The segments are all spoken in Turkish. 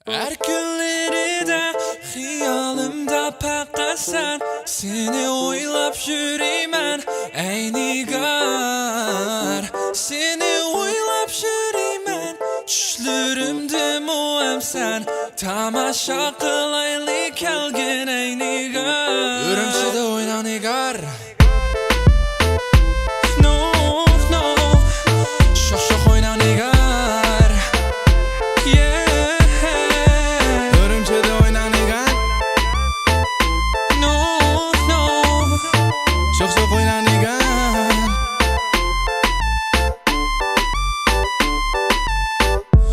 Her günleri de xiyalımda fakat sen. Seni oylap yürüymen ey nigar. Seni oylap yürüymen düşlerimde muam sen. Tamaşa kılaylı kelgin ey nigar. Ürümçide oyna nigar.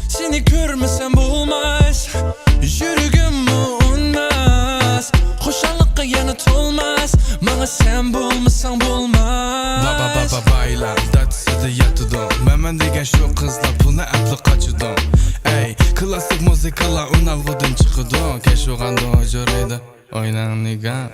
Seni görmesem bulmaz, yürügüm unmaz. Hoşanlıkka yanıt olmaz, bana sen bulmasan bulmaz. Baba baylar, datsıdı yatıdım. Məmən degen şu kızla pulna əpli qaçıdım. Ey, klasik muzikala unalğıdın çıxıdım. Keş oğanda o jöreydi, oynan nigan.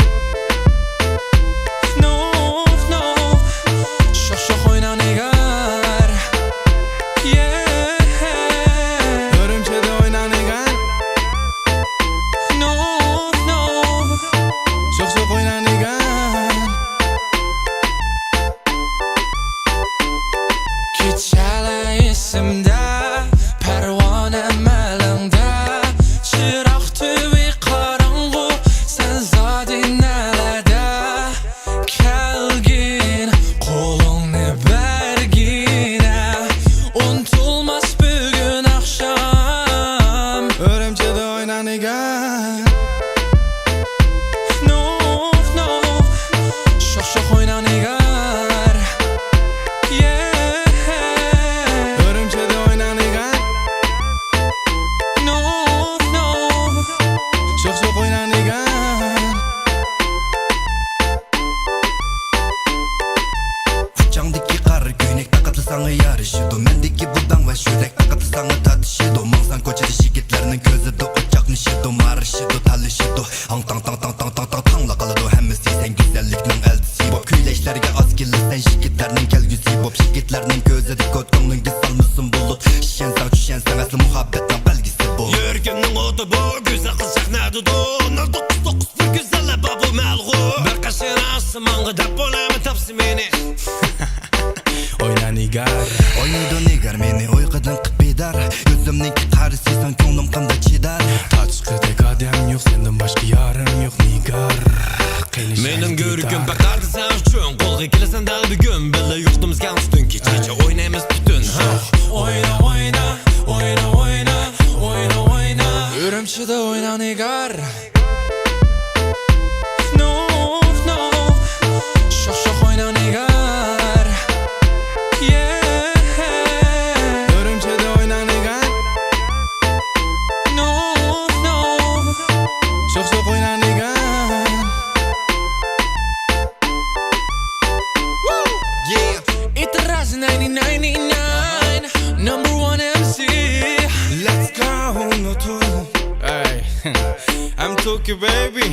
Şoq oyna nigar. Keçələ isimdə, pərvanəm əlində. Çıraq tüvi qaranğı, sən zadin nələdə. Kəlgin, qolunu bərginə. Unutulmaz bugün axşam. Örümçədə oyna nigan. Şoq oyna nigar. Sana yarışıdı mendeki budan ve şürek takatı sana tatışıdı Mansan koçede şirketlerinin gözüdü uçakmışıdı marışıdı talışıdı Hang tang tang tang tang tang tang tangla kalıdı hemmesi sen güzellikten eltisi Bop küyleşlerge askilli sen şirketlerinin kelgüsü Bop şirketlerinin gözüdü kodkonun diz almışsın bulut Şişen sen düşen sen aslı muhabbetten belgisi bu Yürgünün odu bu güzel kız şaknadı du Nol dokuz dokuz bir güzelle babu melgu Bir kaşın asımangı dap olamı tapsı beni Oyna nigar. Oynaydı nigar meni uykudan kıpidar Gözümdeki karısıysan könglim kanda çidar Taçqıdek adem yok senden başka yarım yok nigar. Menin görgüm bakardı sen üçün Kolga kelesen dal bir gün Belle yurtumuz gansdün keçece oynayımız bütün Oyna oyna, oyna oyna, oyna oyna. Ürümçide oyna nigar. Şoq oyna nigar. Çok oyna nigan. Itiraz 1999, number one MC. Let's go Notu. Hey, I'm Tokyo baby.